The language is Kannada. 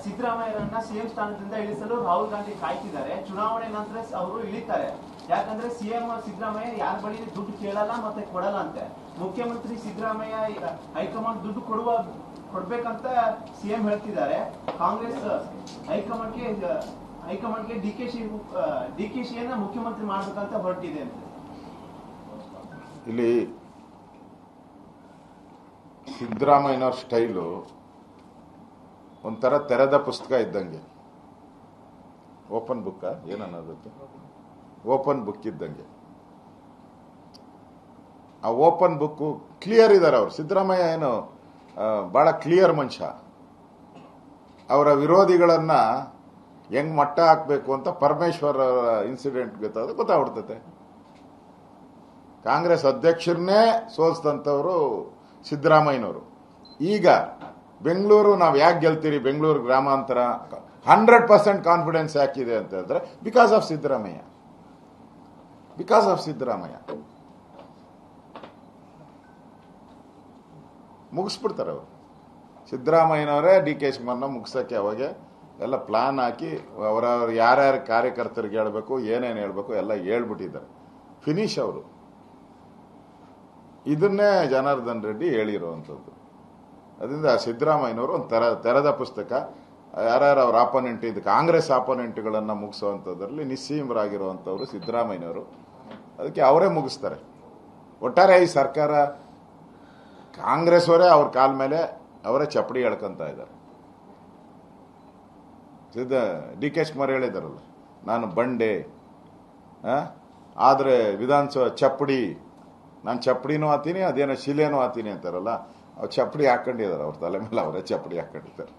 ಸಿದ್ದರಾಮಯ್ಯರನ್ನ ಸಿಎಂ ಸ್ಥಾನದಿಂದ ಇಳಿಸಲು ರಾಹುಲ್ ಗಾಂಧಿ ಕಾಯ್ತಿದ್ದಾರೆ. ಚುನಾವಣೆ ನಂತರ ಅವರು ಇಳಿತಾರೆ. ಯಾಕಂದ್ರೆ ಸಿಎಂ ಸಿದ್ದರಾಮಯ್ಯ ಯಾರ ಬಳಿ ದುಡ್ಡು ಕೇಳಲ್ಲ ಮತ್ತೆ ಕೊಡಲ್ಲ ಅಂತೆ. ಮುಖ್ಯಮಂತ್ರಿ ಸಿದ್ದರಾಮಯ್ಯ ಹೈಕಮಾಂಡ್ ದುಡ್ಡು ಕೊಡ್ಬೇಕಂತ ಸಿಎಂ ಹೇಳ್ತಿದ್ದಾರೆ. ಕಾಂಗ್ರೆಸ್ ಹೈಕಮಾಂಡ್ಗೆ ಡಿಕೆಶಿಯನ್ನ ಮುಖ್ಯಮಂತ್ರಿ ಮಾಡ್ಬೇಕಂತ ಹೊರಟಿದೆ ಅಂತ. ಇಲ್ಲಿ ಸಿದ್ದರಾಮಯ್ಯನವ್ರ ಸ್ಟೈಲು ಒಂಥರ ತೆರೆದ ಪುಸ್ತಕ ಇದ್ದಂಗೆ, ಓಪನ್ ಬುಕ್ ಏನನ್ನೋದಕ್ಕೆ, ಓಪನ್ ಬುಕ್ ಇದ್ದಂಗೆ. ಆ ಓಪನ್ ಬುಕ್ ಕ್ಲಿಯರ್ ಇದ್ದಾರೆ ಅವರು. ಸಿದ್ದರಾಮಯ್ಯ ಏನು ಬಹಳ ಕ್ಲಿಯರ್ ಮನುಷ್ಯ. ಅವರ ವಿರೋಧಿಗಳನ್ನ ಹೆಂಗ್ ಮಟ್ಟ ಹಾಕಬೇಕು ಅಂತ ಪರಮೇಶ್ವರ್ ಇನ್ಸಿಡೆಂಟ್ ಗೊತ್ತಾಗ್ಬಿಡ್ತತೆ. ಕಾಂಗ್ರೆಸ್ ಅಧ್ಯಕ್ಷರನ್ನೇ ಸೋಲ್ಸಿದಂಥವ್ರು ಸಿದ್ದರಾಮಯ್ಯನವರು. ಈಗ ಬೆಂಗಳೂರು ನಾವು ಯಾಕೆ ಗೆಲ್ತೀರಿ, ಬೆಂಗಳೂರು ಗ್ರಾಮಾಂತರ 100% ಕಾನ್ಫಿಡೆನ್ಸ್ ಯಾಕಿದೆ ಅಂತ ಹೇಳಿದ್ರೆ ಬಿಕಾಸ್ ಆಫ್ ಸಿದ್ದರಾಮಯ್ಯ. ಮುಗಿಸ್ಬಿಡ್ತಾರೆ ಅವರು. ಸಿದ್ದರಾಮಯ್ಯನವರೇ ಡಿ ಕೆ ಶಿವಕುಮಾರ್ನ ಮುಗಿಸೋಕೆ ಅವಾಗ ಎಲ್ಲ ಪ್ಲಾನ್ ಹಾಕಿ ಅವರವ್ರ ಯಾರ್ಯಾರ ಕಾರ್ಯಕರ್ತರಿಗೆ ಹೇಳ್ಬೇಕು, ಏನೇನು ಹೇಳ್ಬೇಕು ಎಲ್ಲ ಹೇಳ್ಬಿಟ್ಟಿದ್ದಾರೆ. ಫಿನಿಶ್ ಅವರು. ಇದನ್ನೇ ಜನಾರ್ದನ್ ರೆಡ್ಡಿ ಹೇಳಿರುವಂಥದ್ದು. ಅದರಿಂದ ಸಿದ್ದರಾಮಯ್ಯನವರು ಒಂದು ತೆರೆದ ಪುಸ್ತಕ. ಯಾರ್ಯಾರು ಅವ್ರ ಆಪೋನೆಂಟ್ ಇದು ಕಾಂಗ್ರೆಸ್ ಆಪೋನೆಂಟ್ಗಳನ್ನ ಮುಗಿಸುವಂಥದ್ರಲ್ಲಿ ನಿಸ್ಸೀಮರಾಗಿರುವಂಥವ್ರು ಸಿದ್ದರಾಮಯ್ಯನವರು. ಅದಕ್ಕೆ ಅವರೇ ಮುಗಿಸ್ತಾರೆ. ಒಟ್ಟಾರೆ ಈ ಸರ್ಕಾರ ಕಾಂಗ್ರೆಸ್ ಅವರೇ ಅವ್ರ ಕಾಲ ಮೇಲೆ ಅವರೇ ಚಪ್ಪಡಿ ಹೇಳ್ಕೊಂತ ಇದ್ದಾರೆ. ಡಿ ಕೆ ಶಿವಕುಮಾರ್ ಹೇಳಿದಾರಲ್ಲ, ನಾನು ಬಂಡೆ ಆದ್ರೆ ವಿಧಾನಸಭಾ ಚಪ್ಪಡಿ, ನಾನು ಚಪ್ಪಡಿನೂ ಆತೀನಿ, ಅದೇನೋ ಶಿಲೆನೂ ಆತೀನಿ ಅಂತಾರಲ್ಲ, ಅವ್ರು ಚಪ್ಪಡಿ ಹಾಕೊಂಡಿದ್ದಾರೆ. ಅವ್ರ ತಲೆ ಮೇಲೆ ಅವರೇ ಚಪ್ಪಡಿ ಹಾಕೊಂಡಿದ್ದಾರೆ.